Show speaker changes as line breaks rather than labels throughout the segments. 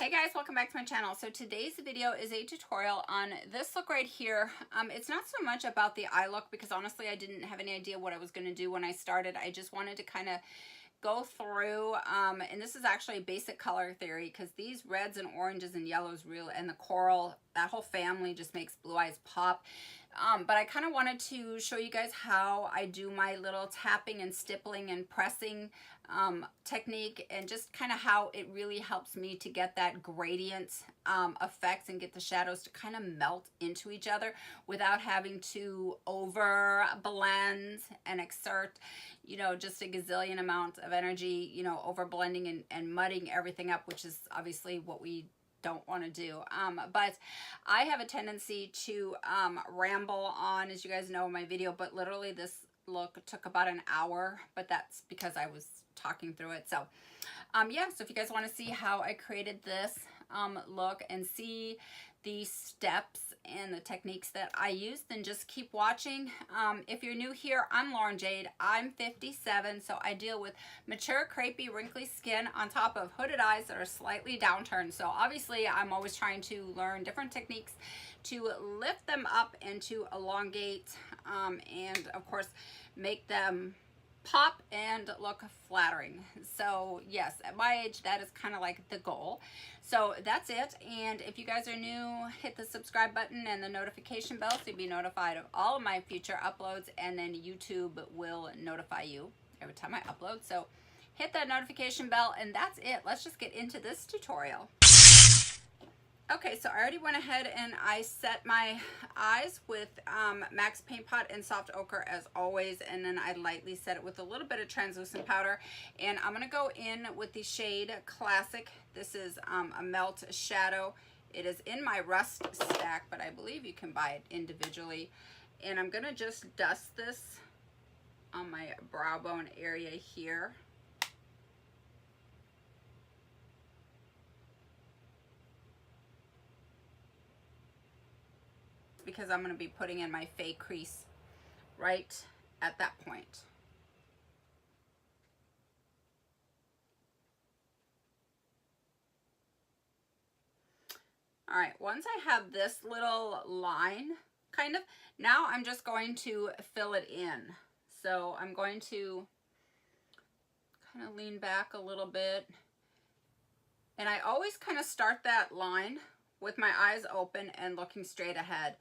Hey guys, welcome back to my channel. So today's video is a tutorial on this look right here. It's not so much about the eye look because honestly I didn't have any idea what I was going to do when I started. I just wanted to kind of go through and this is actually a basic color theory because these reds and oranges and yellows and the coral, that whole family just makes blue eyes pop. But I kind of wanted to show you guys how I do my little tapping and stippling and pressing technique, and just kind of how it really helps me to get that gradient effects and get the shadows to kind of melt into each other without having to over blend and exert, you know, just a gazillion amount of energy, you know, over blending and mudding everything up, which is obviously what we don't want to do. But I have a tendency to ramble on, as you guys know in my video, but literally this look took about an hour, but that's because I was talking through it. So yeah, so if you guys want to see how I created this look and see the steps and the techniques that I use, then just keep watching. If you're new here, I'm Lauren Jade. I'm 57, so I deal with mature, crepey, wrinkly skin on top of hooded eyes that are slightly downturned. So obviously I'm always trying to learn different techniques to lift them up and to elongate and of course make them pop and look flattering. So yes, at my age that is kind of like the goal. So that's it, and if you guys are new, hit the subscribe button and the notification bell so you'll be notified of all of my future uploads, and then YouTube will notify you every time I upload. So hit that notification bell, and that's it. Let's just get into this tutorial. Okay, so I already went ahead and I set my eyes with Max Paint Pot and Soft Ochre as always, and then I lightly set it with a little bit of translucent powder. And I'm going to go in with the shade Classic. This is a Melt Shadow. It is in my Rust stack, but I believe you can buy it individually. And I'm going to just dust this on my brow bone area here. Because I'm going to be putting in my fake crease right at that point. All right, once I have this little line, kind of, now I'm just going to fill it in. So I'm going to kind of lean back a little bit. And I always kind of start that line with my eyes open and looking straight ahead,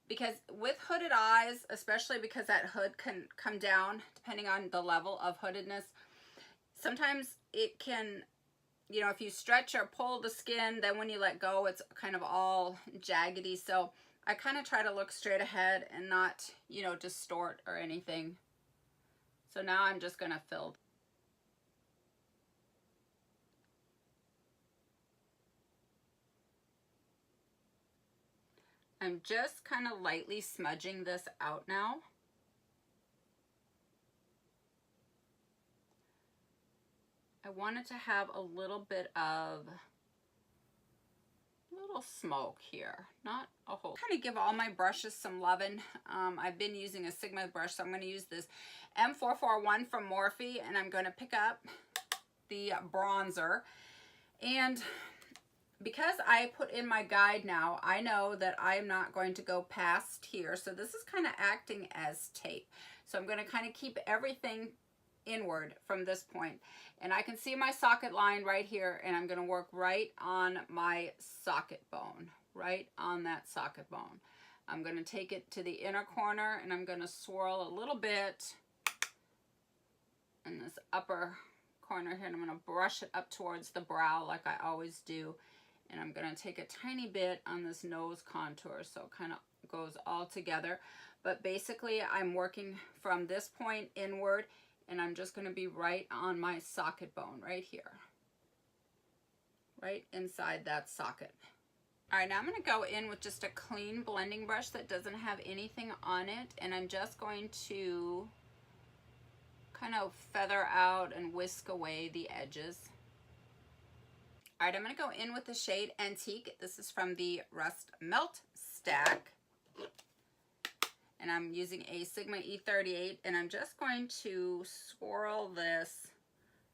because with hooded eyes, especially because that hood can come down depending on the level of hoodedness, sometimes it can, you know, if you stretch or pull the skin, then when you let go it's kind of all jaggedy. So I kind of try to look straight ahead and not, you know, distort or anything. So now I'm just going to fill. I'm just kind of lightly smudging this out now. I wanted to have a little bit of smoke here, not a whole. Kind of give all my brushes some loving. I've been using a Sigma brush, so I'm going to use this M441 from Morphe, and I'm going to pick up the bronzer. And because I put in my guide now, I know that I'm not going to go past here. So this is kind of acting as tape. So I'm going to kind of keep everything inward from this point. And I can see my socket line right here, and I'm going to work right on my socket bone, right on that socket bone. I'm going to take it to the inner corner, and I'm going to swirl a little bit in this upper corner here, and I'm going to brush it up towards the brow like I always do. And I'm going to take a tiny bit on this nose contour so it kind of goes all together. But basically I'm working from this point inward, and I'm just going to be right on my socket bone right here. Right inside that socket. All right, now I'm going to go in with just a clean blending brush that doesn't have anything on it. And I'm just going to kind of feather out and whisk away the edges. All right, I'm going to go in with the shade Antique. This is from the Rust Melt Stack. And I'm using a Sigma E38, and I'm just going to swirl this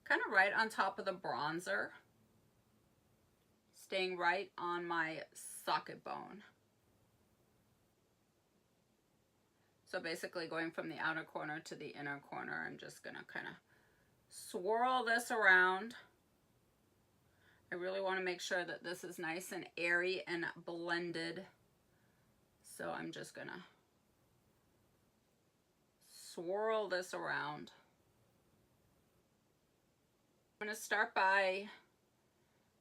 kind of right on top of the bronzer. staying right on my socket bone. So basically going from the outer corner to the inner corner, I'm just gonna kind of swirl this around. I really want to make sure that this is nice and airy and blended. So I'm just gonna swirl this around. I'm gonna start by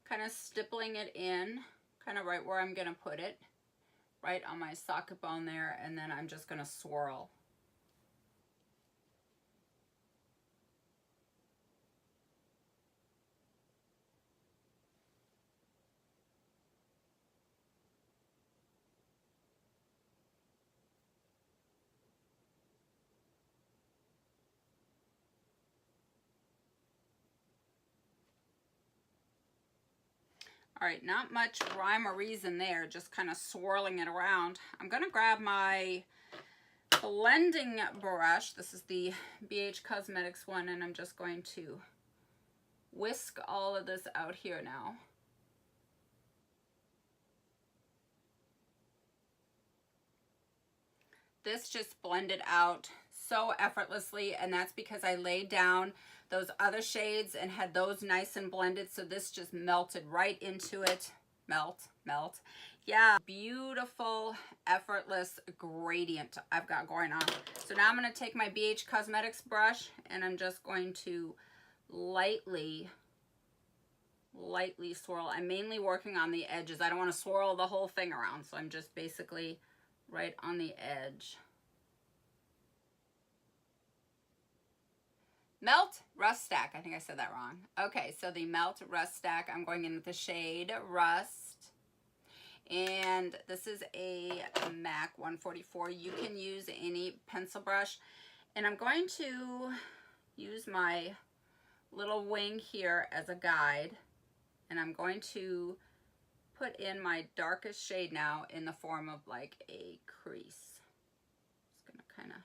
kind of stippling it in, kind of right where I'm gonna put it, right on my socket bone there, and then I'm just gonna swirl. All right, not much rhyme or reason there, just kind of swirling it around. I'm gonna grab my blending brush. This is the BH Cosmetics one, and I'm just going to whisk all of this out here now. This just blended out so effortlessly, and that's because I laid down those other shades and had those nice and blended, so this just melted right into it. Melt. Yeah, beautiful, effortless gradient I've got going on. So now I'm going to take my BH Cosmetics brush, and I'm just going to lightly swirl. I'm mainly working on the edges. I don't want to swirl the whole thing around, so I'm just basically right on the edge. Melt, Rust Stack. I think I said that wrong. Okay, so the Melt Rust Stack, I'm going in with the shade Rust. And this is a MAC 144. You can use any pencil brush. And I'm going to use my little wing here as a guide. And I'm going to put in my darkest shade now in the form of like a crease. Just gonna kind of,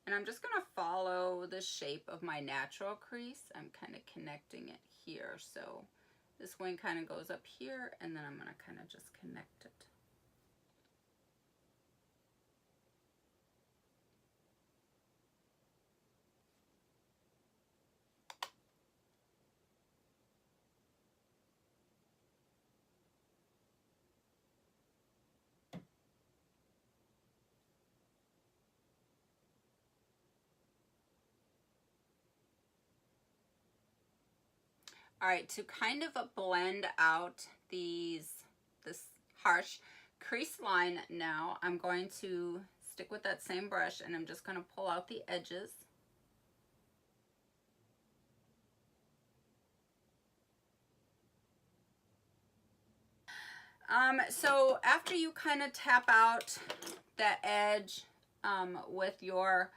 and I'm just gonna follow the shape of my natural crease. I'm kind of connecting it here. So this wing kind of goes up here, and then I'm gonna kind of just connect it. All right, to kind of blend out this harsh crease line now, I'm going to stick with that same brush, and I'm just going to pull out the edges. So after you kind of tap out that edge with your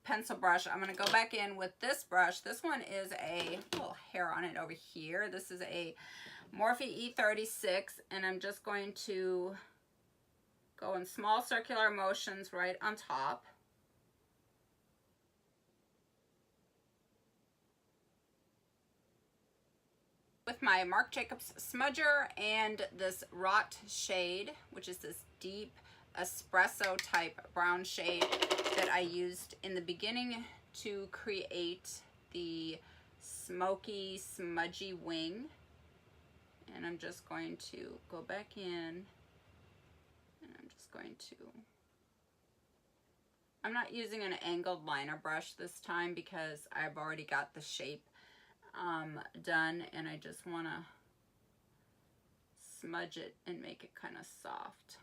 pencil brush, I'm going to go back in with this brush. This one is a little hair on it over here. This is a Morphe E36, and I'm just going to go in small circular motions right on top. With my Marc Jacobs smudger and this Wrought shade, which is this deep espresso type brown shade that I used in the beginning to create the smoky, smudgy wing. And I'm just going to go back in, and I'm just going to, I'm not using an angled liner brush this time because I've already got the shape done, and I just want to smudge it and make it kind of soft.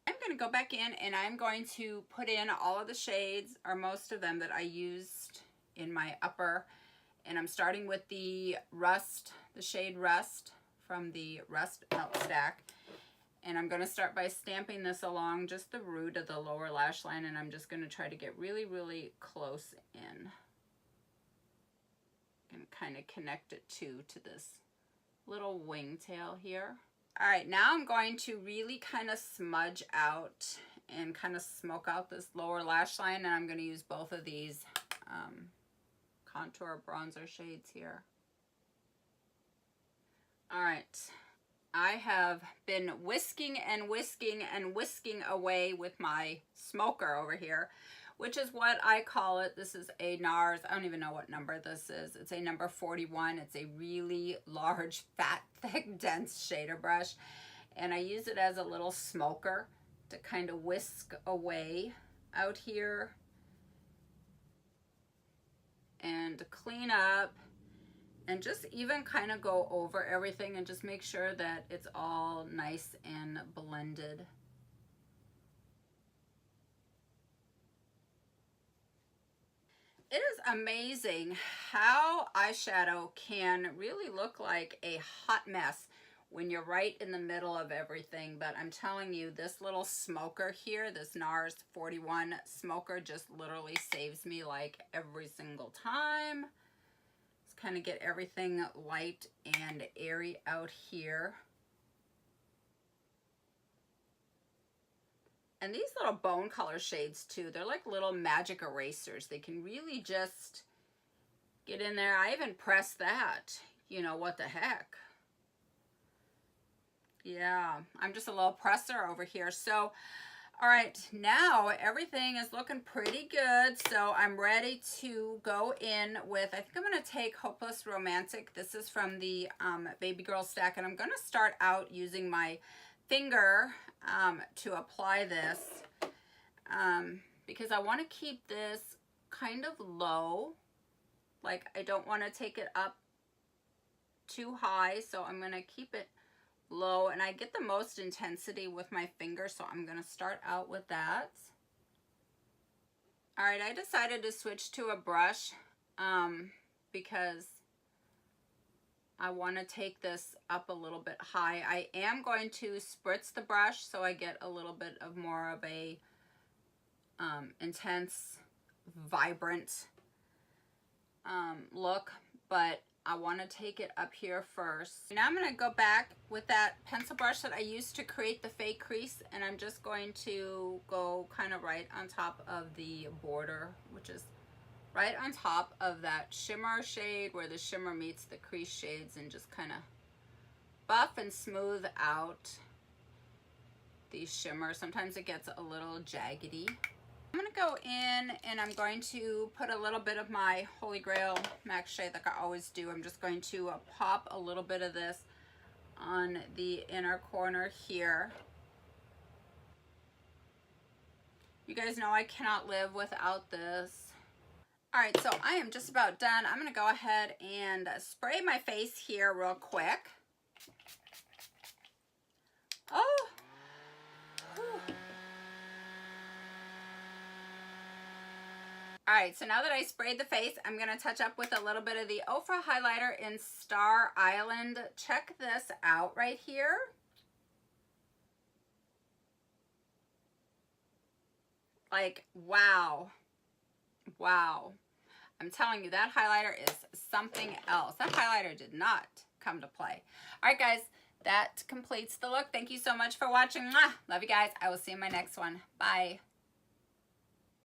I'm going to go back in, and I'm going to put in all of the shades, or most of them, that I used in my upper, and I'm starting with the Rust, the shade Rust from the Rust Melt Stack. And I'm going to start by stamping this along just the root of the lower lash line, and I'm just going to try to get really, really close in and kind of connect it to this little wingtail here. All right, now I'm going to really kind of smudge out and kind of smoke out this lower lash line, and I'm going to use both of these contour bronzer shades here. All right. I have been whisking and whisking and whisking away with my smoker over here, which is what I call it. This is a NARS. I don't even know what number this is. It's a number 41. It's a really large, fat, thick, dense shader brush. And I use it as a little smoker to kind of whisk away out here and clean up. And just even kind of go over everything and just make sure that it's all nice and blended. It is amazing how eyeshadow can really look like a hot mess when you're right in the middle of everything. But I'm telling you, this little smoker here, this NARS 41 smoker, just literally saves me like every single time. Kind of get everything light and airy out here. And these little bone color shades too, they're like little magic erasers. They can really just get in there. I even pressed that. You know, what the heck. Yeah, I'm just a little presser over here. So all right, now everything is looking pretty good, so I'm ready to go in with, I think I'm going to take Hopeless Romantic. This is from the Baby Girl stack, and I'm going to start out using my finger to apply this because I want to keep this kind of low. Like, I don't want to take it up too high, so I'm going to keep it low, and I get the most intensity with my finger, so I'm going to start out with that. All right, I decided to switch to a brush because I want to take this up a little bit high. I am going to spritz the brush so I get a little bit of more of a intense, vibrant look, but I want to take it up here first. Now I'm going to go back with that pencil brush that I used to create the fake crease, and I'm just going to go kind of right on top of the border, which is right on top of that shimmer shade where the shimmer meets the crease shades, and just kind of buff and smooth out these shimmers. Sometimes it gets a little jaggedy. I'm going to go in and I'm going to put a little bit of my Holy Grail MAC shade like I always do. I'm just going to pop a little bit of this on the inner corner here. You guys know I cannot live without this. All right, so I am just about done. I'm going to go ahead and spray my face here real quick. Oh! Whew. All right, so now that I sprayed the face, I'm going to touch up with a little bit of the OFRA highlighter in Star Island. Check this out right here. Like, wow. Wow. I'm telling you, that highlighter is something else. That highlighter did not come to play. All right, guys, that completes the look. Thank you so much for watching. Mwah! Love you guys. I will see you in my next one. Bye.